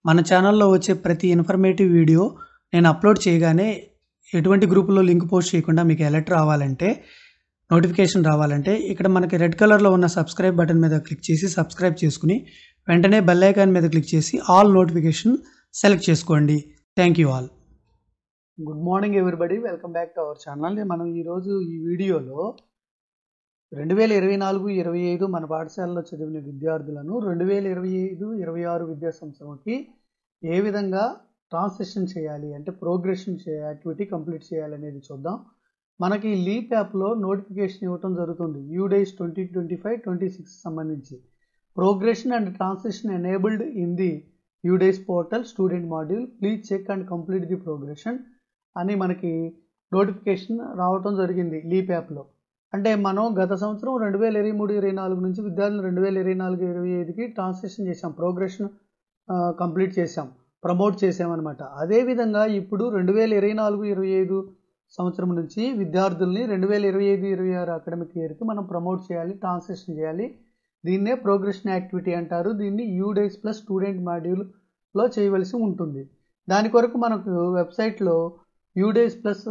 మన ఛానల్లో వచ్చే ప్రతి ఇన్ఫర్మేటివ్ వీడియో నేను అప్లోడ్ చేయగానే ఎటువంటి గ్రూపులో లింక్ పోస్ట్ చేయకుండా మీకు అలర్ట్ రావాలంటే, నోటిఫికేషన్ రావాలంటే ఇక్కడ మనకి రెడ్ కలర్‌లో ఉన్న సబ్స్క్రైబ్ బటన్ మీద క్లిక్ చేసి సబ్స్క్రైబ్ చేసుకొని, వెంటనే బెల్ ఐకాన్ మీద క్లిక్ చేసి ఆల్ నోటిఫికేషన్ సెలెక్ట్ చేసుకోండి. Thank you all. Good morning everybody. Welcome back to our channel. మనం ఈరోజు ఈ వీడియోలో 2024-25 మన పాఠశాలలో చదివిన విద్యార్థులను 2025-26 విద్యా సంవత్సరంకి ఏ విధంగా ట్రాన్సిషన్ చేయాలి అంటే ప్రోగ్రెషన్ యాక్టివిటీ కంప్లీట్ చేయాలి అనేది చూద్దాం. మనకి లీప్ యాప్లో నోటిఫికేషన్ ఇవ్వటం జరుగుతుంది. యూడేస్ 2025-26 సంబంధించి progression and transition enabled in the UDISE portal student module, please check and complete the progression అని మనకి నోటిఫికేషన్ రావటం జరిగింది లీప్ యాప్లో. అంటే మనం గత సంవత్సరం 2023-24 నుంచి విద్యార్థులు 2024-25కి ట్రాన్సిషన్ చేసాం, ప్రోగ్రెషన్ కంప్లీట్ చేసాం, ప్రమోట్ చేసామన్నమాట. అదేవిధంగా ఇప్పుడు 2024-25 సంవత్సరం నుంచి విద్యార్థుల్ని 2025-26 అకాడమిక్ ఇయర్కి మనం ప్రమోట్ చేయాలి, ట్రాన్సిషన్ చేయాలి. దీన్నే ప్రోగ్రెషన్ యాక్టివిటీ అంటారు. దీన్ని యూడేస్ ప్లస్ స్టూడెంట్ మాడ్యూల్లో చేయవలసి ఉంటుంది. దాని కొరకు మనకు వెబ్సైట్లో యూడేస్ ప్లస్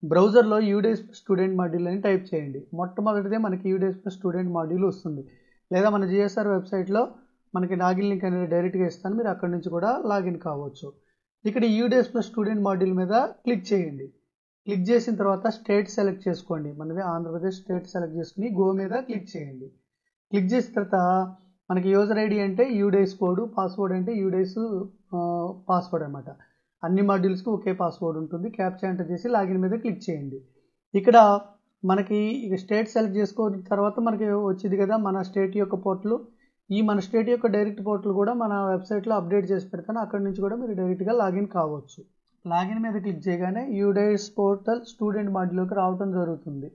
బ్రౌజర్లో యూడేస్ స్టూడెంట్ మాడ్యూల్ అని టైప్ చేయండి. మొట్టమొదటిదే మనకి యూడేస్ ప్లస్ స్టూడెంట్ మాడ్యూల్ వస్తుంది. లేదా మన జిఎస్ఆర్ వెబ్సైట్లో మనకి లాగిన్ లింక్ అనేది డైరెక్ట్గా ఇస్తాను, మీరు అక్కడి నుంచి కూడా లాగిన్ కావచ్చు. ఇక్కడ యూడేస్ ప్లస్ స్టూడెంట్ మాడ్యూల్ మీద క్లిక్ చేయండి. క్లిక్ చేసిన తర్వాత స్టేట్ సెలెక్ట్ చేసుకోండి. మనది ఆంధ్రప్రదేశ్ స్టేట్ సెలెక్ట్ చేసుకుని గో మీద క్లిక్ చేయండి. క్లిక్ చేసిన తర్వాత మనకి యూజర్ ఐడి అంటే యూడేస్ కోడ్, పాస్వర్డ్ అంటే యూడేస్ పాస్వర్డ్ అనమాట. అన్ని మాడ్యూల్స్కి ఒకే పాస్వర్డ్ ఉంటుంది. క్యాప్చా ఎంటర్ చేసి లాగిన్ మీద క్లిక్ చేయండి. ఇక్కడ మనకి స్టేట్ సెలెక్ట్ చేసుకున్న తర్వాత మనకి వచ్చింది కదా మన స్టేట్ యొక్క పోర్టల్. ఈ మన స్టేట్ యొక్క డైరెక్ట్ పోర్టల్ కూడా మన వెబ్సైట్లో అప్డేట్ చేసి పెడతాను. అక్కడి నుంచి కూడా మీరు డైరెక్ట్గా లాగిన్ కావచ్చు. లాగిన్ మీద క్లిక్ చేయగానే యూడేస్ పోర్టల్ స్టూడెంట్ మాడ్యూల్లోకి రావడం జరుగుతుంది.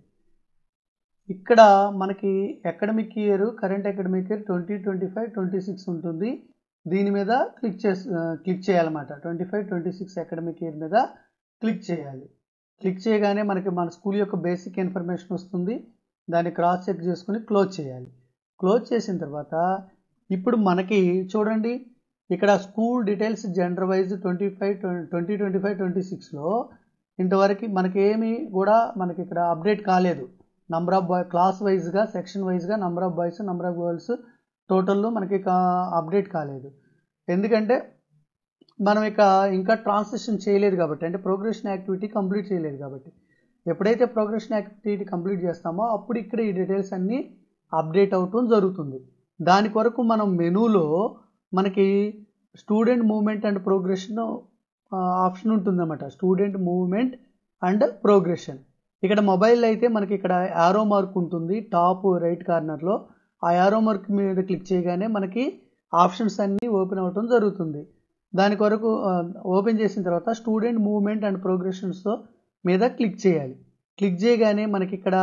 ఇక్కడ మనకి academic year, current academic year 2025-26 ఉంటుంది. దీని మీద క్లిక్ చేయాలన్నమాట. 25-26 అకాడమిక్ ఇయర్ మీద క్లిక్ చేయాలి. క్లిక్ చేయగానే మనకి మన స్కూల్ యొక్క బేసిక్ ఇన్ఫర్మేషన్ వస్తుంది. దాన్ని క్రాస్ చెక్ చేసుకుని క్లోజ్ చేయాలి. క్లోజ్ చేసిన తర్వాత ఇప్పుడు మనకి చూడండి, ఇక్కడ స్కూల్ డీటెయిల్స్ జెండర్ వైజ్ 2025-26లో ఇంతవరకు మనకి ఏమి కూడా మనకి ఇక్కడ అప్డేట్ కాలేదు. నంబర్ ఆఫ్ క్లాస్ వైజ్గా, సెక్షన్ వైజ్గా number of boys, number of girls టోటల్లో మనకి అప్డేట్ కాలేదు. ఎందుకంటే మనం ఇంకా ట్రాన్సిషన్ చేయలేదు కాబట్టి, అంటే ప్రోగ్రెషన్ యాక్టివిటీ కంప్లీట్ చేయలేదు కాబట్టి. ఎప్పుడైతే ప్రోగ్రెషన్ యాక్టివిటీ కంప్లీట్ చేస్తామో అప్పుడు ఇక్కడ ఈ డీటెయిల్స్ అన్నీ అప్డేట్ అవటం జరుగుతుంది. దాని కొరకు మనం మెనూలో మనకి student movement and progression option ఉంటుందన్నమాట. Student movement and progression. ఇక్కడ మొబైల్ అయితే మనకి ఇక్కడ యారో మార్క్ ఉంటుంది టాప్ రైట్ కార్నర్లో. ఆ యారో మార్క్ మీద క్లిక్ చేయగానే మనకి ఆప్షన్స్ అన్నీ ఓపెన్ అవ్వటం జరుగుతుంది. దాని కొరకు ఓపెన్ చేసిన తర్వాత స్టూడెంట్ మూవ్మెంట్ అండ్ ప్రోగ్రెషన్స్ మీద క్లిక్ చేయాలి. క్లిక్ చేయగానే మనకి ఇక్కడ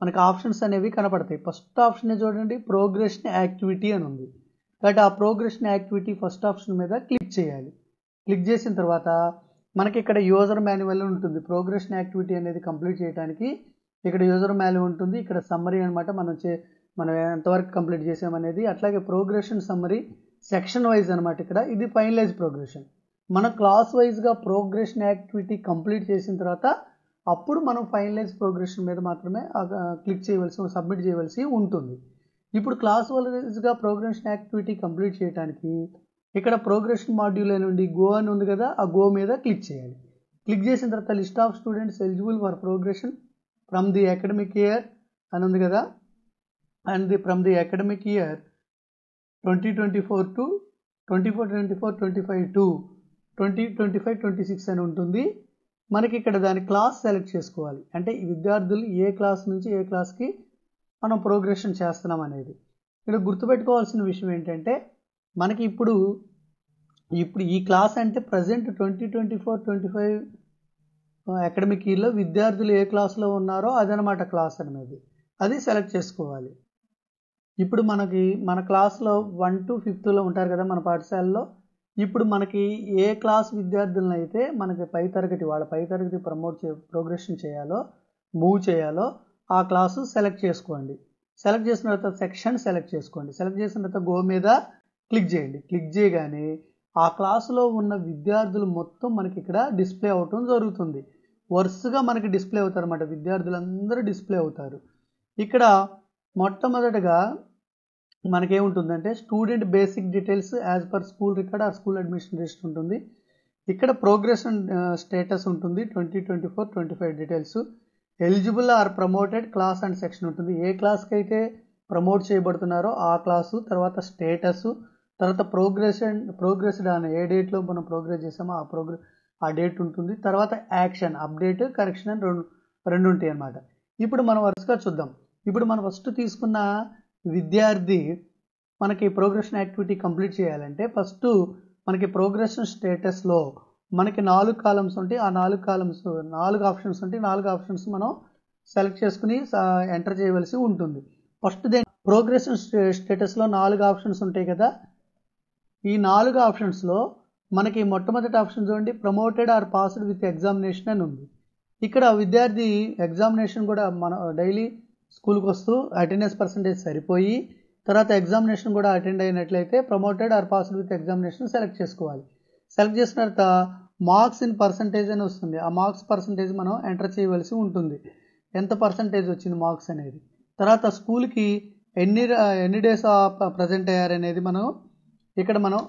మనకి ఆప్షన్స్ అనేవి కనపడతాయి. ఫస్ట్ ఆప్షన్ చూడండి, ప్రోగ్రెషన్ యాక్టివిటీ అని ఉంది. కాబట్టి ఆ ప్రోగ్రెషన్ యాక్టివిటీ ఫస్ట్ ఆప్షన్ మీద క్లిక్ చేయాలి. క్లిక్ చేసిన తర్వాత మనకి ఇక్కడ యూజర్ మాన్యువల్ ఉంటుంది. ప్రోగ్రెషన్ యాక్టివిటీ అనేది కంప్లీట్ చేయడానికి ఇక్కడ యూజర్ మాన్యువల్ ఉంటుంది. ఇక్కడ సమ్మరీ అనమాట, మనం ఎంతవరకు కంప్లీట్ చేసామనేది. అట్లాగే ప్రోగ్రెషన్ సమ్మరీ సెక్షన్ వైజ్ అనమాట. ఇక్కడ ఇది ఫైనలైజ్ ప్రోగ్రెషన్. మన క్లాస్ వైజ్గా ప్రోగ్రెషన్ యాక్టివిటీ కంప్లీట్ చేసిన తర్వాత అప్పుడు మనం ఫైనలైజ్ ప్రోగ్రెషన్ మీద మాత్రమే క్లిక్ చేయవలసి, సబ్మిట్ చేయవలసి ఉంటుంది. ఇప్పుడు క్లాస్ వైజ్గా ప్రోగ్రెషన్ యాక్టివిటీ కంప్లీట్ చేయడానికి ఇక్కడ ప్రోగ్రెషన్ మాడ్యూల్ నుండి గో అని ఉంది కదా, ఆ గో మీద క్లిక్ చేయాలి. క్లిక్ చేసిన తర్వాత list of students eligible for progression from the academic year అని ఉంది కదా, and from the academic year 2024-25 to 2025-26 అని ఉంటుంది. మనకి ఇక్కడ దాని క్లాస్ సెలెక్ట్ చేసుకోవాలి. అంటే ఈ విద్యార్థులు ఏ క్లాస్ నుంచి ఏ క్లాస్కి మనం ప్రోగ్రెషన్ చేస్తున్నాం అనేది. ఇక్కడ గుర్తుపెట్టుకోవాల్సిన విషయం ఏంటంటే మనకి ఇప్పుడు ఈ క్లాస్ అంటే ప్రజెంట్ 2024-25 అకాడమిక్ ఇయర్లో విద్యార్థులు ఏ క్లాస్లో ఉన్నారో అదనమాట క్లాస్ అనేది. అది సెలెక్ట్ చేసుకోవాలి. ఇప్పుడు మనకి మన క్లాస్లో 1 to 5th ఉంటారు కదా మన పాఠశాలలో. ఇప్పుడు మనకి ఏ క్లాస్ విద్యార్థులను అయితే మనకి వాళ్ళ పై తరగతి ప్రోగ్రెషన్ చేయాలో, మూవ్ చేయాలో ఆ క్లాసు సెలెక్ట్ చేసుకోండి. సెలెక్ట్ చేసిన తర్వాత సెక్షన్ సెలెక్ట్ చేసుకోండి. సెలెక్ట్ చేసిన తర్వాత గో మీద క్లిక్ చేయండి. క్లిక్ చేయగానే ఆ క్లాసులో ఉన్న విద్యార్థులు మొత్తం మనకి ఇక్కడ డిస్ప్లే అవటం జరుగుతుంది. వరుసగా మనకి డిస్ప్లే అవుతారు అన్నమాట. విద్యార్థులందరూ డిస్ప్లే అవుతారు. ఇక్కడ మొట్టమొదటగా మనకేముంటుందంటే student basic details as per school record or school admission list ఉంటుంది. ఇక్కడ ప్రోగ్రెస్ అండ్ స్టేటస్ ఉంటుంది. 2024-25 details. Eligible or promoted class and section ఉంటుంది. ఏ క్లాస్కి అయితే ప్రమోట్ చేయబడుతున్నారో ఆ క్లాసు, తర్వాత స్టేటస్, తర్వాత ప్రోగ్రెస్డ్ అని ఏ డేట్లో మనం ప్రోగ్రెస్ చేసామో ఆ డేట్ ఉంటుంది. తర్వాత యాక్షన్, అప్డేట్, కరెక్షన్ అని రెండు ఉంటాయి అన్నమాట. ఇప్పుడు మనం వరుసగా చూద్దాం. ఇప్పుడు మనం ఫస్ట్ తీసుకున్న విద్యార్థి మనకి ప్రోగ్రెషన్ యాక్టివిటీ కంప్లీట్ చేయాలంటే ఫస్ట్ మనకి ప్రోగ్రెషన్ స్టేటస్లో మనకి 4 కాలమ్స్ ఉంటాయి. ఆ 4 ఆప్షన్స్ ఉంటాయి. 4 ఆప్షన్స్ మనం సెలెక్ట్ చేసుకుని ఎంటర్ చేయవలసి ఉంటుంది. ఫస్ట్ ప్రోగ్రెషన్ స్టేటస్లో 4 ఆప్షన్స్ ఉంటాయి కదా. ఈ 4 ఆప్షన్స్లో మనకి మొట్టమొదటి ఆప్షన్ చూడండి, promoted or passed with examination అని ఉంది. ఇక్కడ విద్యార్థి ఎగ్జామినేషన్ కూడా మన డైలీ స్కూల్కి వస్తూ అటెండెన్స్ పర్సంటేజ్ సరిపోయి తర్వాత ఎగ్జామినేషన్ కూడా అటెండ్ అయినట్లయితే promoted or passed with examination select చేసుకోవాలి. సెలెక్ట్ చేసిన తర్వాత మార్క్స్ ఇన్ పర్సంటేజ్ అని వస్తుంది. ఆ మార్క్స్ పర్సంటేజ్ మనం ఎంటర్ చేయవలసి ఉంటుంది. ఎంత పర్సంటేజ్ వచ్చింది మార్క్స్ అనేది. తర్వాత స్కూల్కి ఎన్ని డేస్ ప్రజెంట్ అయ్యారనేది ఇక్కడ మనం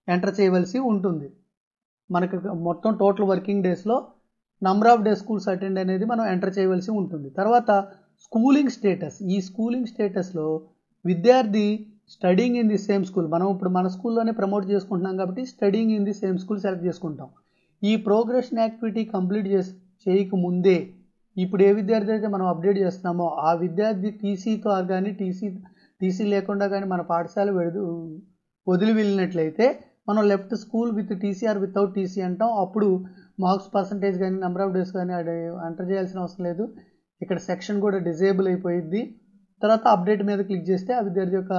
ఎంటర్ చేయవలసి ఉంటుంది. మనకు మొత్తం టోటల్ వర్కింగ్ డేస్లో number of day schools attend అనేది మనం ఎంటర్ చేయవలసి ఉంటుంది. తర్వాత స్కూలింగ్ స్టేటస్. ఈ స్కూలింగ్ స్టేటస్లో విద్యార్థి studying in the same school, మనం ఇప్పుడు మన స్కూల్లోనే ప్రమోట్ చేసుకుంటున్నాం కాబట్టి studying in the same school select చేసుకుంటాం. ఈ ప్రోగ్రెషన్ యాక్టివిటీ కంప్లీట్ చేయకముందే ఇప్పుడు ఏ విద్యార్థి అయితే మనం అప్డేట్ చేస్తున్నామో ఆ విద్యార్థి టీసీతో కానీ టీసీ లేకుండా కానీ మన పాఠశాల వదిలి వెళ్ళినట్లయితే మనం left school with TC are without TC అంటాం. అప్పుడు మార్క్స్ పర్సంటేజ్ కానీ నెంబర్ ఆఫ్ డేస్ కానీ ఎంటర్ చేయాల్సిన అవసరం లేదు. ఇక్కడ సెక్షన్ కూడా డిజేబుల్ అయిపోయింది. తర్వాత అప్డేట్ మీద క్లిక్ చేస్తే ఆ విద్యార్థి యొక్క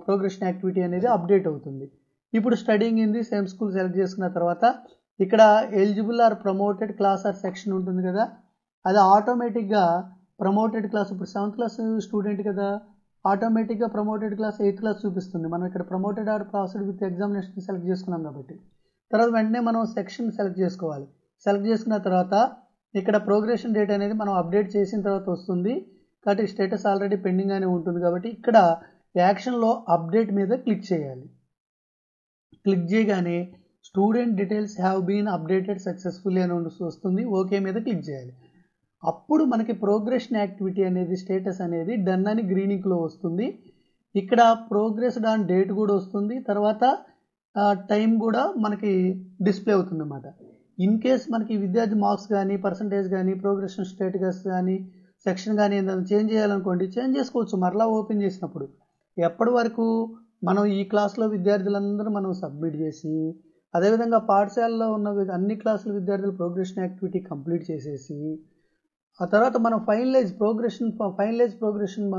ప్రోగ్రెషన్ యాక్టివిటీ అనేది అప్డేట్ అవుతుంది. ఇప్పుడు studying in the same school select చేసుకున్న తర్వాత ఇక్కడ eligible or promoted class or section ఉంటుంది కదా, అది ఆటోమేటిక్గా ప్రమోటెడ్ క్లాస్, ఇప్పుడు 7th క్లాస్ స్టూడెంట్ కదా, ఆటోమేటిక్గా ప్రమోటెడ్ క్లాస్ 8th క్లాస్ చూపిస్తుంది. మనం ఇక్కడ promoted or passed with examination select చేసుకున్నాం కాబట్టి. తర్వాత వెంటనే మనం సెక్షన్ సెలెక్ట్ చేసుకోవాలి. సెలెక్ట్ చేసుకున్న తర్వాత ఇక్కడ ప్రోగ్రెషన్ డేట్ అనేది మనం అప్డేట్ చేసిన తర్వాత వస్తుంది కాబట్టి స్టేటస్ ఆల్రెడీ పెండింగ్ అనే ఉంటుంది కాబట్టి ఇక్కడ యాక్షన్లో అప్డేట్ మీద క్లిక్ చేయాలి. క్లిక్ చేయగానే student details have been updated successfully అని వస్తుంది. ఓకే మీద క్లిక్ చేయాలి. అప్పుడు మనకి ప్రోగ్రెషన్ యాక్టివిటీ అనేది స్టేటస్ అనేది డన్ అని గ్రీనింగ్లో వస్తుంది. ఇక్కడ ప్రోగ్రెస్డ్ ఆన్ డేట్ కూడా వస్తుంది. తర్వాత టైం కూడా మనకి డిస్ప్లే అవుతుంది అన్నమాట. ఇన్ కేస్ మనకి విద్యార్థి మార్క్స్ కానీ పర్సంటేజ్ కానీ ప్రోగ్రెషన్ స్టేటస్ కానీ సెక్షన్ కానీ ఏదైనా చేంజ్ చేయాలనుకోండి చేంజ్ చేసుకోవచ్చు మరలా ఓపెన్ చేసినప్పుడు. ఎప్పటి వరకు మనం ఈ క్లాస్లో విద్యార్థులందరూ మనం సబ్మిట్ చేసి అదేవిధంగా పాఠశాలలో ఉన్న అన్ని క్లాసుల విద్యార్థులు ప్రోగ్రెషన్ యాక్టివిటీ కంప్లీట్ చేసేసి ఆ తర్వాత మనం ఫైనలైజ్ ప్రోగ్రెషన్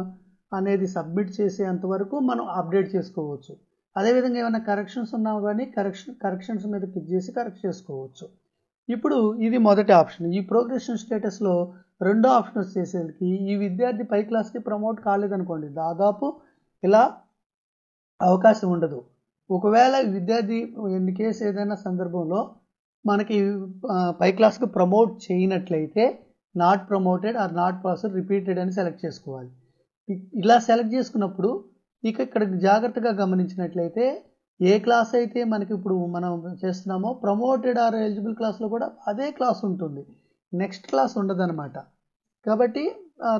అనేది సబ్మిట్ చేసేంతవరకు మనం అప్డేట్ చేసుకోవచ్చు. అదేవిధంగా ఏమైనా కరెక్షన్స్ ఉన్నా కానీ కరెక్షన్స్ మీద క్లిక్ చేసి కరెక్ట్ చేసుకోవచ్చు. ఇప్పుడు ఇది మొదటి ఆప్షన్. ఈ ప్రోగ్రెషన్ స్టేటస్లో రెండో ఆప్షన్ వచ్చేసరికి ఈ విద్యార్థి పై క్లాస్కి ప్రమోట్ కాలేదనుకోండి దాదాపు ఇలా అవకాశం ఉండదు. ఒకవేళ విద్యార్థి ఇన్ కేసు ఏదైనా సందర్భంలో మనకి పై క్లాస్కి ప్రమోట్ చేయనట్లయితే not promoted or not passed repeated అని సెలెక్ట్ చేసుకోవాలి. ఇలా సెలెక్ట్ చేసుకున్నప్పుడు ఇక్కడ జాగ్రత్తగా గమనించినట్లయితే ఏ క్లాస్ అయితే మనకి ఇప్పుడు మనం చేస్తున్నామో ప్రమోటెడ్ ఆర్ ఎలిజిబుల్ క్లాస్లో కూడా అదే క్లాస్ ఉంటుంది, నెక్స్ట్ క్లాస్ ఉండదన్నమాట. కాబట్టి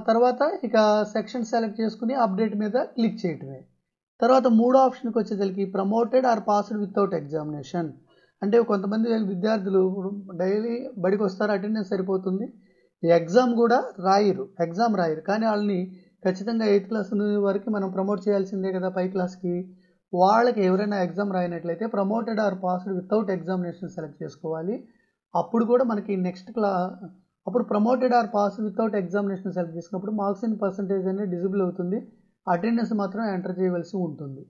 తర్వాత ఇక సెక్షన్ సెలెక్ట్ చేసుకుని అప్డేట్ మీద క్లిక్ చేయటమే. తర్వాత మూడో ఆప్షన్కి వచ్చేసరికి promoted or passed without examination. అంటే కొంతమంది విద్యార్థులు డైలీ బడికి వస్తారు, అటెండెన్స్ సరిపోతుంది, ఎగ్జామ్ రాయరు కానీ వాళ్ళని ఖచ్చితంగా 8th క్లాస్ వరకు మనం ప్రమోట్ చేయాల్సిందే కదా పై క్లాస్కి. వాళ్ళకి ఎవరైనా ఎగ్జామ్ రాయినట్లయితే promoted or passed without examination select చేసుకోవాలి. అప్పుడు కూడా మనకి అప్పుడు promoted or passed without examination select చేసుకున్నప్పుడు మార్క్స్ ఇన్ పర్సంటేజ్ అనేది డిజిబుల్ అవుతుంది. అటెండెన్స్ మాత్రం ఎంటర్ చేయవలసి ఉంటుంది.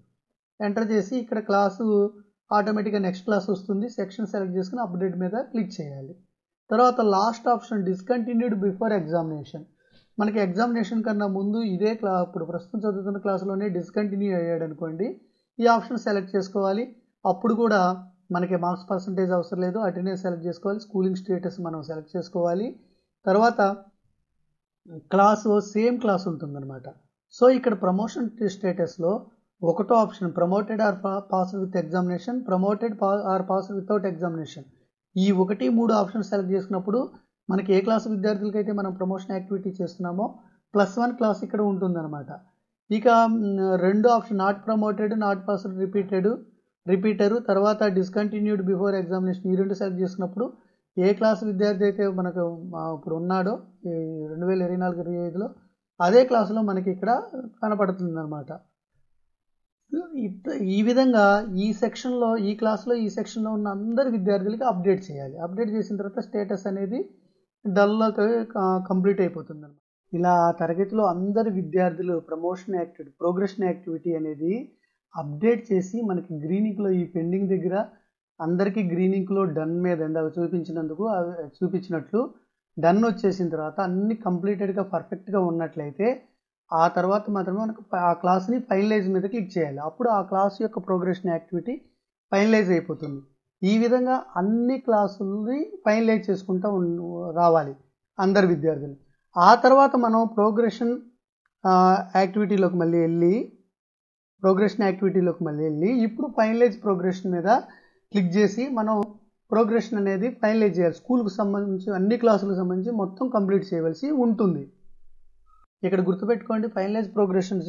ఎంటర్ చేసి ఇక్కడ క్లాసు ఆటోమేటిక్గా నెక్స్ట్ క్లాస్ వస్తుంది. సెక్షన్ సెలెక్ట్ చేసుకుని అప్డేట్ మీద క్లిక్ చేయాలి. తర్వాత last option discontinued before examination. మనకి ఎగ్జామినేషన్ కన్నా ముందు ఇప్పుడు ప్రస్తుతం చదువుతున్న క్లాసులోనే డిస్కంటిన్యూ అయ్యాడు అనుకోండి, ఈ ఆప్షన్ సెలెక్ట్ చేసుకోవాలి. అప్పుడు కూడా మనకి మార్క్స్ పర్సంటేజ్ అవసరం లేదు, అటెండెన్స్ సెలెక్ట్ చేసుకోవాలి, స్కూలింగ్ స్టేటస్ మనం సెలెక్ట్ చేసుకోవాలి. తర్వాత క్లాసు సేమ్ క్లాస్ ఉంటుందన్నమాట. సో ఇక్కడ ప్రమోషన్ స్టేటస్లో ఒకటో option promoted or passed with examination, promoted or passed without examination, ఈ 1, 3 ఆప్షన్ సెలెక్ట్ చేసుకున్నప్పుడు మనకి ఏ క్లాస్ విద్యార్థులకైతే మనం ప్రమోషన్ యాక్టివిటీ చేస్తున్నామో +1 క్లాస్ ఇక్కడ ఉంటుందన్నమాట. ఇక రెండో option not promoted, not passed, repeater, తర్వాత డిస్కంటిన్యూడ్ బిఫోర్ ఎగ్జామినేషన్, ఈ 2 సెలెక్ట్ చేసుకున్నప్పుడు ఏ క్లాస్ విద్యార్థి అయితే మనకు ఇప్పుడు ఉన్నాడో 2024-25లో అదే క్లాసులో మనకి ఇక్కడ కనపడుతుంది అనమాట. ఈ విధంగా ఈ సెక్షన్లో ఈ క్లాస్లో ఈ సెక్షన్లో ఉన్న అందరి విద్యార్థులకి అప్డేట్ చేయాలి. అప్డేట్ చేసిన తర్వాత స్టేటస్ అనేది డల్గా కంప్లీట్ అయిపోతుంది అనమాట. ఇలా తరగతిలో అందరి విద్యార్థులు ప్రోగ్రెషన్ యాక్టివిటీ అనేది అప్డేట్ చేసి మనకి గ్రీనింగ్లో ఈ పెండింగ్ దగ్గర అందరికీ గ్రీనింగ్లో డన్ మీద ఇందాక చూపించినట్లు డన్ వచ్చేసిన తర్వాత అన్ని కంప్లీటెడ్గా పర్ఫెక్ట్గా ఉన్నట్లయితే ఆ తర్వాత మాత్రమే మనకు ఆ క్లాస్ని ఫైనలైజ్ మీద క్లిక్ చేయాలి. అప్పుడు ఆ క్లాస్ యొక్క ప్రోగ్రెషన్ యాక్టివిటీ ఫైనలైజ్ అయిపోతుంది. ఈ విధంగా అన్ని క్లాసుల్ని ఫైనలైజ్ చేసుకుంటూ రావాలి అందరి విద్యార్థులు. ఆ తర్వాత మనం ప్రోగ్రెషన్ యాక్టివిటీలోకి మళ్ళీ వెళ్ళి ఇప్పుడు ఫైనలైజ్ ప్రోగ్రెషన్ మీద క్లిక్ చేసి మనం ప్రోగ్రెషన్ అనేది ఫైనలైజ్ చేయాలి. స్కూల్కి సంబంధించి అన్ని క్లాసులకు సంబంధించి మొత్తం కంప్లీట్ చేయవలసి ఉంటుంది. ఇక్కడ గుర్తుపెట్టుకోండి, ఫైనలైజ్ ప్రోగ్రెషన్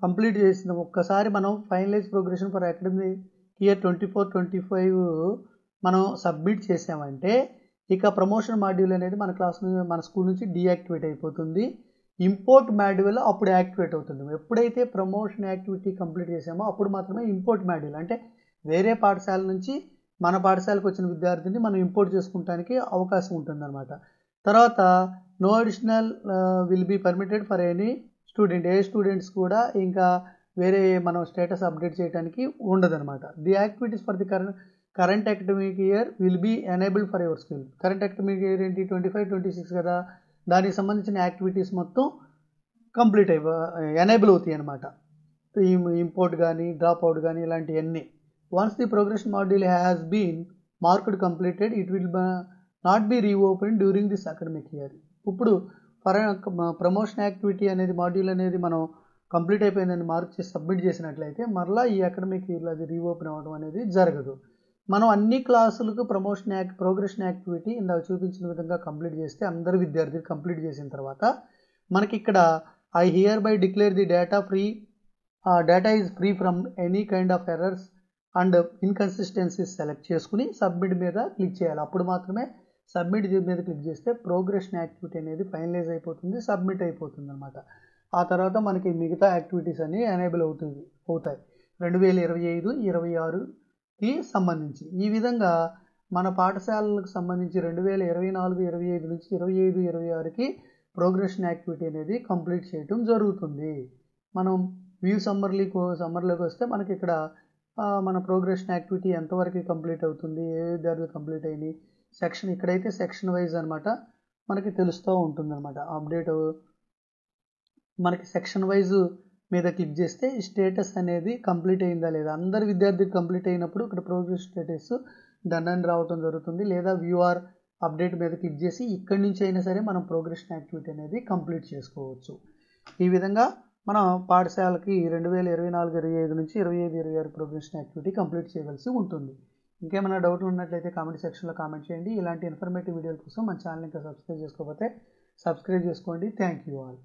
కంప్లీట్ చేసిన ఒక్కసారి మనం finalize progression for academic year 24-25 మనం సబ్మిట్ చేసామంటే ఇక ప్రమోషన్ మాడ్యూల్ అనేది మన స్కూల్ నుంచి డీయాక్టివేట్ అయిపోతుంది. ఇంపోర్ట్ మాడ్యూల్ అప్పుడు యాక్టివేట్ అవుతుంది. ఎప్పుడైతే ప్రమోషన్ యాక్టివిటీ కంప్లీట్ చేసామో అప్పుడు మాత్రమే ఇంపోర్ట్ మాడ్యూల్, అంటే వేరే పాఠశాల నుంచి మన పాఠశాలకు వచ్చిన విద్యార్థిని మనం ఇంపోర్ట్ చేసుకుంటానికి అవకాశం ఉంటుందన్నమాట. తర్వాత no additional will be permitted for any student, ఏ స్టూడెంట్స్ కూడా ఇంకా వేరే మనం స్టేటస్ అప్డేట్ చేయడానికి ఉండదన్నమాట. The activities for the current academic year will be enabled for your school. Current academic year ఏంటి 25-26 కదా, దానికి సంబంధించిన యాక్టివిటీస్ మొత్తం కంప్లీట్ ఎనేబుల్ అవుతాయి అన్నమాట. ఇంపోర్ట్ కానీ డ్రాప్ అవుట్ కానీ ఇలాంటివన్నీ. Once the progression module has been marked completed it will not be reopen during this academic year. ఇప్పుడు ప్రమోషన్ యాక్టివిటీ అనేది మాడ్యూల్ అనేది మనం కంప్లీట్ అయిపోయిందని మార్క్ చేసి సబ్మిట్ చేసినట్లయితే మరలా ఈ అకాడమిక్ ఇయర్లో అది రీఓపెన్ అవ్వడం అనేది జరగదు. మనం అన్ని క్లాసులకు ప్రోగ్రెషన్ యాక్టివిటీ ఇందాక చూపించిన విధంగా కంప్లీట్ చేస్తే అందరు విద్యార్థులు కంప్లీట్ చేసిన తర్వాత మనకి ఇక్కడ I here by declare the data is free from any kind of errors and inconsistencies select చేసుకుని సబ్మిట్ మీద క్లిక్ చేయాలి. అప్పుడు మాత్రమే సబ్మిట్ మీద క్లిక్ చేస్తే ప్రోగ్రెషన్ యాక్టివిటీ అనేది ఫైనలైజ్ అయిపోతుంది, సబ్మిట్ అయిపోతుంది అనమాట. ఆ తర్వాత మనకి మిగతా యాక్టివిటీస్ అన్ని ఎనేబుల్ అవుతాయి 2025-26కి సంబంధించి. ఈ విధంగా మన పాఠశాలలకు సంబంధించి 2024-25 నుంచి 25-26కి ప్రోగ్రెషన్ యాక్టివిటీ అనేది కంప్లీట్ చేయడం జరుగుతుంది. మనం వ్యూ సమ్మర్లోకి వస్తే మనకి ఇక్కడ మన ప్రోగ్రెషన్ యాక్టివిటీ ఎంతవరకు కంప్లీట్ అవుతుంది, ఏ విద్యార్థులు కంప్లీట్ అయినాయి, సెక్షన్ ఇక్కడైతే సెక్షన్ వైజ్ అనమాట మనకి తెలుస్తూ ఉంటుంది అనమాట. అప్డేట్ మనకి సెక్షన్ వైజ్ మీద క్లిక్ చేస్తే స్టేటస్ అనేది కంప్లీట్ అయిందా లేదా, అందరి విద్యార్థులకు కంప్లీట్ అయినప్పుడు ఇక్కడ ప్రోగ్రెస్ స్టేటస్ డన్ అని రావడం జరుగుతుంది. లేదా వ్యూఆర్ అప్డేట్ మీద క్లిక్ చేసి ఇక్కడి నుంచి అయినా సరే మనం ప్రోగ్రెషన్ యాక్టివిటీ అనేది కంప్లీట్ చేసుకోవచ్చు. ఈ విధంగా మనం పాఠశాలకి 2024-25 నుంచి 25-26 ప్రోగ్రెషన్ యాక్టివిటీ కంప్లీట్ చేయవలసి ఉంటుంది. ఇంకేమైనా డౌట్లు ఉన్నట్లయితే కామెంట్ సెక్షన్లో కామెంట్ చేయండి. ఇలాంటి ఇన్ఫర్మేటివ్ వీడియోల కోసం మన ఛానల్ ఇంకా సబ్స్క్రైబ్ చేసుకోకపోతే సబ్స్క్రైబ్ చేసుకోండి. Thank you all.